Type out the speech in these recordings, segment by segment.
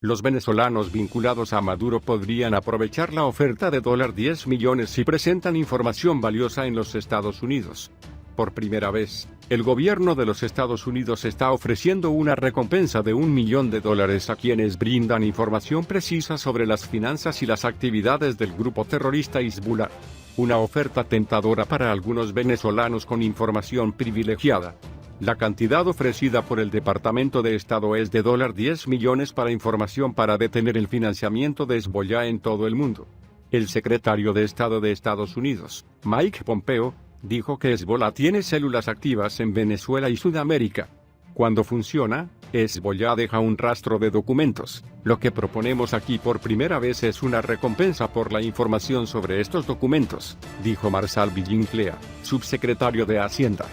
Los venezolanos vinculados a Maduro podrían aprovechar la oferta de $10 millones si presentan información valiosa en los Estados Unidos. Por primera vez, el gobierno de los Estados Unidos está ofreciendo una recompensa de $1 millón a quienes brindan información precisa sobre las finanzas y las actividades del grupo terrorista Hezbollah. Una oferta tentadora para algunos venezolanos con información privilegiada. La cantidad ofrecida por el Departamento de Estado es de $10 millones para información para detener el financiamiento de Hezbollah en todo el mundo. El secretario de Estado de Estados Unidos, Mike Pompeo, dijo que Hezbollah tiene células activas en Venezuela y Sudamérica. Cuando funciona, Hezbollah deja un rastro de documentos. Lo que proponemos aquí por primera vez es una recompensa por la información sobre estos documentos, dijo Marshall Villinclea, subsecretario de Hacienda.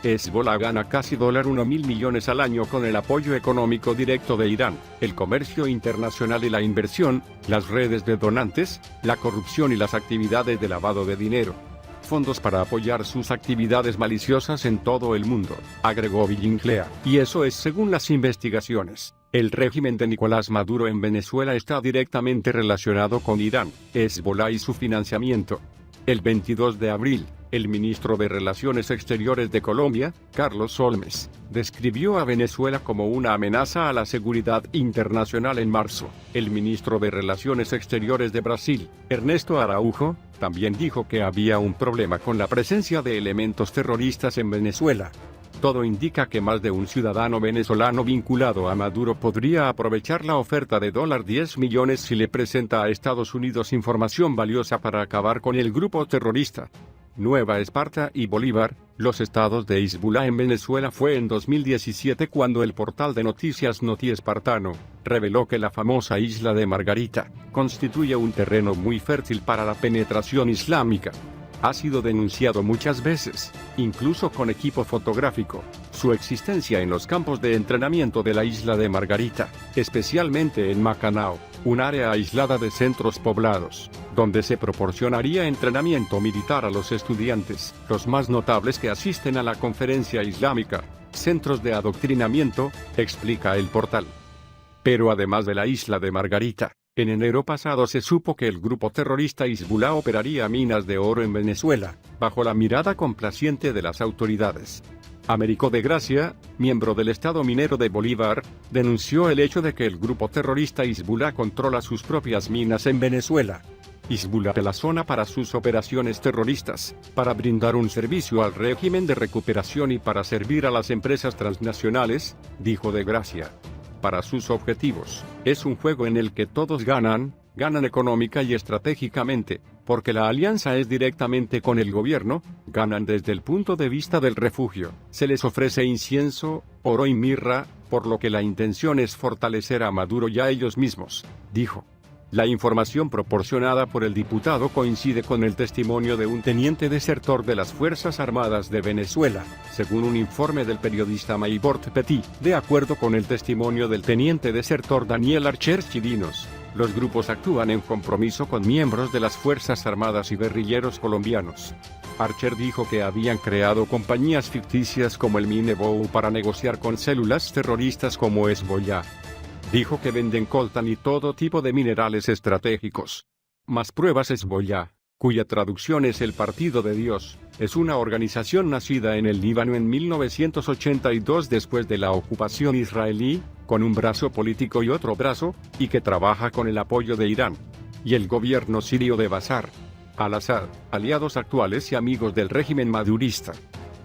Hezbollah gana casi $1.000 millones al año con el apoyo económico directo de Irán, el comercio internacional y la inversión, las redes de donantes, la corrupción y las actividades de lavado de dinero. Fondos para apoyar sus actividades maliciosas en todo el mundo, agregó Villinclea, y eso es según las investigaciones. El régimen de Nicolás Maduro en Venezuela está directamente relacionado con Irán, Hezbollah y su financiamiento. El 22 de abril, el ministro de Relaciones Exteriores de Colombia, Carlos Holmes, describió a Venezuela como una amenaza a la seguridad internacional en marzo. El ministro de Relaciones Exteriores de Brasil, Ernesto Araújo, también dijo que había un problema con la presencia de elementos terroristas en Venezuela. Todo indica que más de un ciudadano venezolano vinculado a Maduro podría aprovechar la oferta de $10 millones si le presenta a Estados Unidos información valiosa para acabar con el grupo terrorista. Nueva Esparta y Bolívar, los estados de Hezbollah en Venezuela. Fue en 2017 cuando el portal de noticias Noti Espartano reveló que la famosa isla de Margarita constituye un terreno muy fértil para la penetración islámica. Ha sido denunciado muchas veces, incluso con equipo fotográfico, su existencia en los campos de entrenamiento de la isla de Margarita, especialmente en Macanao, un área aislada de centros poblados, donde se proporcionaría entrenamiento militar a los estudiantes, los más notables que asisten a la conferencia islámica, centros de adoctrinamiento, explica el portal. Pero además de la isla de Margarita, en enero pasado se supo que el grupo terrorista Hezbollah operaría minas de oro en Venezuela, bajo la mirada complaciente de las autoridades. Américo de Gracia, miembro del Estado minero de Bolívar, denunció el hecho de que el grupo terrorista Hezbollah controla sus propias minas en Venezuela. Hezbollah de la zona para sus operaciones terroristas, para brindar un servicio al régimen de recuperación y para servir a las empresas transnacionales, dijo de Gracia. Para sus objetivos, es un juego en el que todos ganan económica y estratégicamente, porque la alianza es directamente con el gobierno, ganan desde el punto de vista del refugio, se les ofrece incienso, oro y mirra, por lo que la intención es fortalecer a Maduro y a ellos mismos, dijo. La información proporcionada por el diputado coincide con el testimonio de un teniente desertor de las Fuerzas Armadas de Venezuela, según un informe del periodista Maybord Petit. De acuerdo con el testimonio del teniente desertor Daniel Archer Chirinos, los grupos actúan en compromiso con miembros de las Fuerzas Armadas y guerrilleros colombianos. Archer dijo que habían creado compañías ficticias como el Minebou para negociar con células terroristas como Hezbollah. Dijo que venden coltan y todo tipo de minerales estratégicos. Más pruebas. Hezbollah, cuya traducción es el Partido de Dios, es una organización nacida en el Líbano en 1982 después de la ocupación israelí, con un brazo político y otro brazo, y que trabaja con el apoyo de Irán y el gobierno sirio de Bashar al-Assad, aliados actuales y amigos del régimen madurista.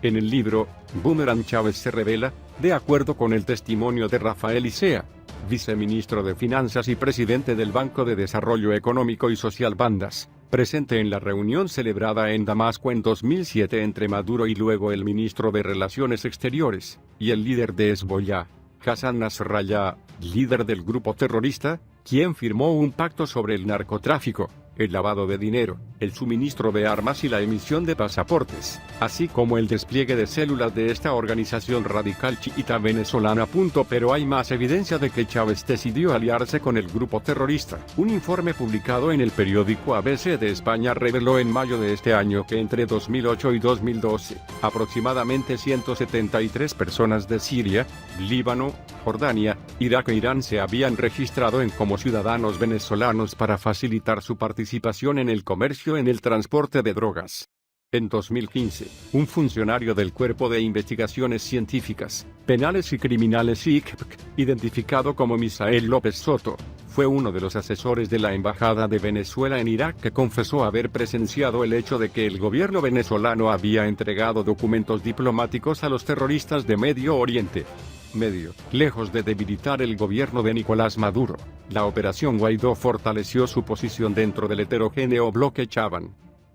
En el libro, Boomerang Chávez se revela, de acuerdo con el testimonio de Rafael Isea, viceministro de Finanzas y presidente del Banco de Desarrollo Económico y Social Bandas, presente en la reunión celebrada en Damasco en 2007 entre Maduro y luego el ministro de Relaciones Exteriores, y el líder de Hezbollah, Hassan Nasrallah, líder del grupo terrorista, quien firmó un pacto sobre el narcotráfico, el lavado de dinero, el suministro de armas y la emisión de pasaportes, así como el despliegue de células de esta organización radical chiita venezolana. Pero hay más evidencia de que Chávez decidió aliarse con el grupo terrorista. Un informe publicado en el periódico ABC de España reveló en mayo de este año que entre 2008 y 2012, aproximadamente 173 personas de Siria, Líbano, Jordania, Irak e Irán se habían registrado como ciudadanos venezolanos para facilitar su participación en el comercio en el transporte de drogas. En 2015, un funcionario del Cuerpo de Investigaciones Científicas, Penales y Criminales ICPC, identificado como Misael López Soto, fue uno de los asesores de la Embajada de Venezuela en Irak que confesó haber presenciado el hecho de que el gobierno venezolano había entregado documentos diplomáticos a los terroristas de Medio Oriente. Lejos de debilitar el gobierno de Nicolás Maduro, la Operación Guaidó fortaleció su posición dentro del heterogéneo bloque Chavan.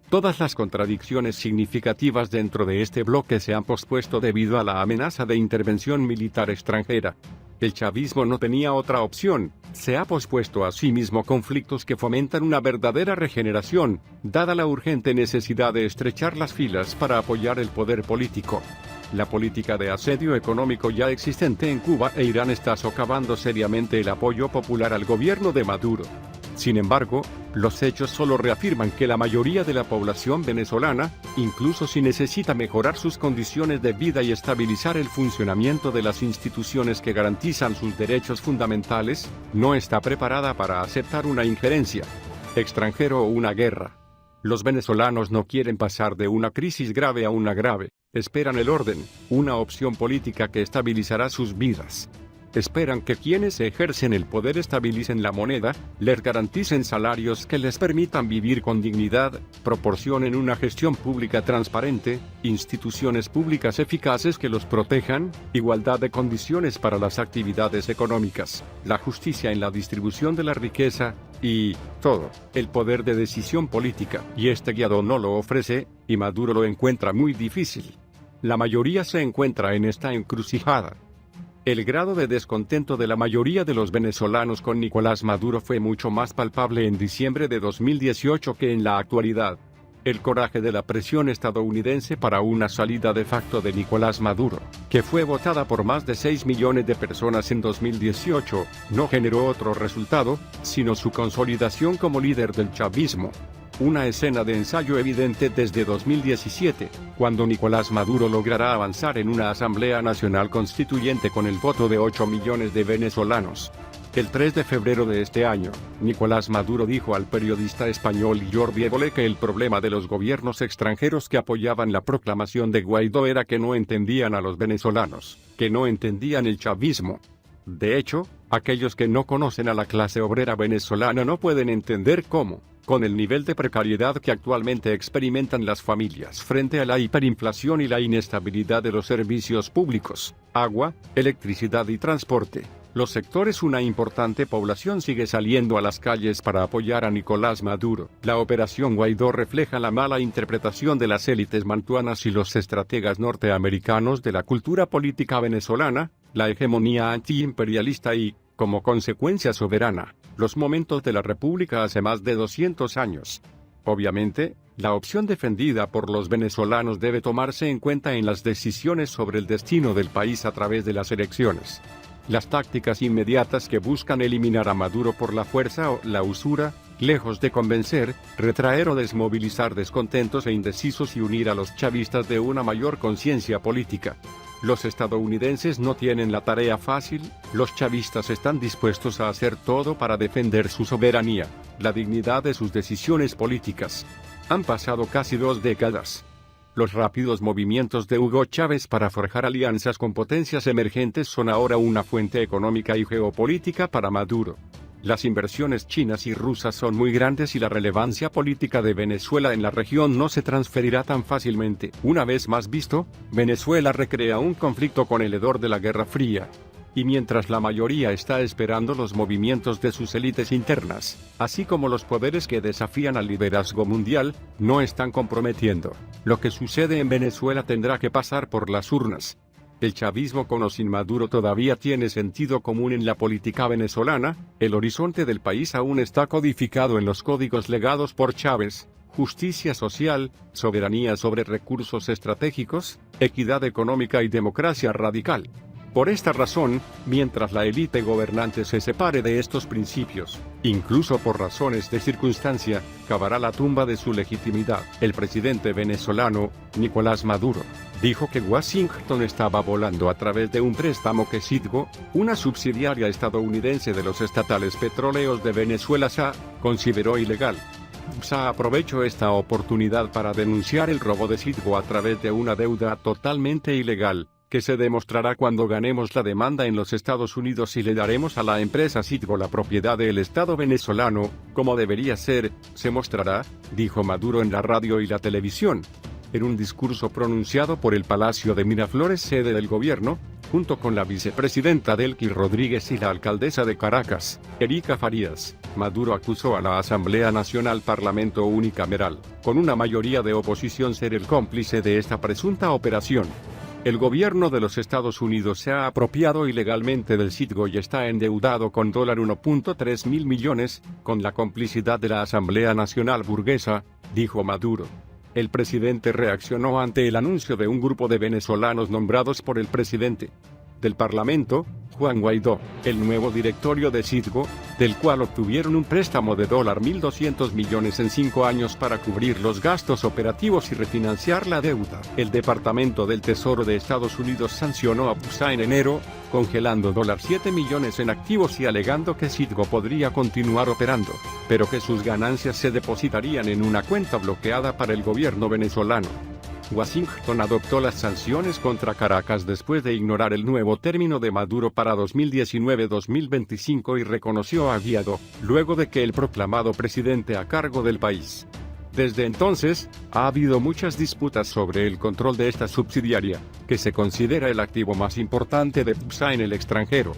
Todas las contradicciones significativas dentro de este bloque se han pospuesto debido a la amenaza de intervención militar extranjera. El chavismo no tenía otra opción, se ha pospuesto a sí mismo conflictos que fomentan una verdadera regeneración, dada la urgente necesidad de estrechar las filas para apoyar el poder político. La política de asedio económico ya existente en Cuba e Irán está socavando seriamente el apoyo popular al gobierno de Maduro. Sin embargo, los hechos solo reafirman que la mayoría de la población venezolana, incluso si necesita mejorar sus condiciones de vida y estabilizar el funcionamiento de las instituciones que garantizan sus derechos fundamentales, no está preparada para aceptar una injerencia extranjera o una guerra. Los venezolanos no quieren pasar de una crisis grave a una grave, esperan el orden, una opción política que estabilizará sus vidas. Esperan que quienes ejercen el poder estabilicen la moneda, les garanticen salarios que les permitan vivir con dignidad, proporcionen una gestión pública transparente, instituciones públicas eficaces que los protejan, igualdad de condiciones para las actividades económicas, la justicia en la distribución de la riqueza, y todo, el poder de decisión política. Y este Guaidó no lo ofrece, y Maduro lo encuentra muy difícil. La mayoría se encuentra en esta encrucijada. El grado de descontento de la mayoría de los venezolanos con Nicolás Maduro fue mucho más palpable en diciembre de 2018 que en la actualidad. El coraje de la presión estadounidense para una salida de facto de Nicolás Maduro, que fue votada por más de 6 millones de personas en 2018, no generó otro resultado, sino su consolidación como líder del chavismo. Una escena de ensayo evidente desde 2017, cuando Nicolás Maduro logrará avanzar en una Asamblea Nacional Constituyente con el voto de 8 millones de venezolanos. El 3 de febrero de este año, Nicolás Maduro dijo al periodista español Jordi Évole que el problema de los gobiernos extranjeros que apoyaban la proclamación de Guaidó era que no entendían a los venezolanos, que no entendían el chavismo. De hecho, aquellos que no conocen a la clase obrera venezolana no pueden entender cómo, con el nivel de precariedad que actualmente experimentan las familias frente a la hiperinflación y la inestabilidad de los servicios públicos, agua, electricidad y transporte, los sectores una importante población sigue saliendo a las calles para apoyar a Nicolás Maduro. La Operación Guaidó refleja la mala interpretación de las élites mantuanas y los estrategas norteamericanos de la cultura política venezolana, la hegemonía antiimperialista y, como consecuencia soberana, los momentos de la República hace más de 200 años. Obviamente, la opción defendida por los venezolanos debe tomarse en cuenta en las decisiones sobre el destino del país a través de las elecciones. Las tácticas inmediatas que buscan eliminar a Maduro por la fuerza o la usura, lejos de convencer, retraer o desmovilizar descontentos e indecisos y unir a los chavistas de una mayor conciencia política. Los estadounidenses no tienen la tarea fácil, los chavistas están dispuestos a hacer todo para defender su soberanía, la dignidad de sus decisiones políticas. Han pasado casi 2 décadas. Los rápidos movimientos de Hugo Chávez para forjar alianzas con potencias emergentes son ahora una fuente económica y geopolítica para Maduro. Las inversiones chinas y rusas son muy grandes y la relevancia política de Venezuela en la región no se transferirá tan fácilmente. Una vez más visto, Venezuela recrea un conflicto con el hedor de la Guerra Fría. Y mientras la mayoría está esperando los movimientos de sus élites internas, así como los poderes que desafían al liderazgo mundial, no están comprometiendo. Lo que sucede en Venezuela tendrá que pasar por las urnas. El chavismo con o sin Maduro todavía tiene sentido común en la política venezolana, el horizonte del país aún está codificado en los códigos legados por Chávez: justicia social, soberanía sobre recursos estratégicos, equidad económica y democracia radical. Por esta razón, mientras la élite gobernante se separe de estos principios, Incluso por razones de circunstancia, cavará la tumba de su legitimidad. El presidente venezolano, Nicolás Maduro, dijo que Washington estaba volando a través de un préstamo que Citgo, una subsidiaria estadounidense de los estatales petroleros de Venezuela SA, consideró ilegal. SA aprovechó esta oportunidad para denunciar el robo de Citgo a través de una deuda totalmente ilegal, que se demostrará cuando ganemos la demanda en los Estados Unidos y le daremos a la empresa Citgo la propiedad del Estado venezolano, como debería ser, se mostrará, dijo Maduro en la radio y la televisión. En un discurso pronunciado por el Palacio de Miraflores, sede del gobierno, junto con la vicepresidenta Delcy Rodríguez y la alcaldesa de Caracas, Erika Farías, Maduro acusó a la Asamblea Nacional Parlamento Unicameral, con una mayoría de oposición, ser el cómplice de esta presunta operación. El gobierno de los Estados Unidos se ha apropiado ilegalmente del Citgo y está endeudado con $1.3 mil millones, con la complicidad de la Asamblea Nacional Burguesa, dijo Maduro. El presidente reaccionó ante el anuncio de un grupo de venezolanos nombrados por el presidente del Parlamento, Juan Guaidó, el nuevo directorio de Citgo, del cual obtuvieron un préstamo de $1.200 millones en 5 años para cubrir los gastos operativos y refinanciar la deuda. El Departamento del Tesoro de Estados Unidos sancionó a PSA en enero, congelando $7 millones en activos y alegando que Citgo podría continuar operando, pero que sus ganancias se depositarían en una cuenta bloqueada para el gobierno venezolano. Washington adoptó las sanciones contra Caracas después de ignorar el nuevo término de Maduro para 2019-2025 y reconoció a Guaidó, luego de que el proclamado presidente a cargo del país. Desde entonces, ha habido muchas disputas sobre el control de esta subsidiaria, que se considera el activo más importante de PSA en el extranjero.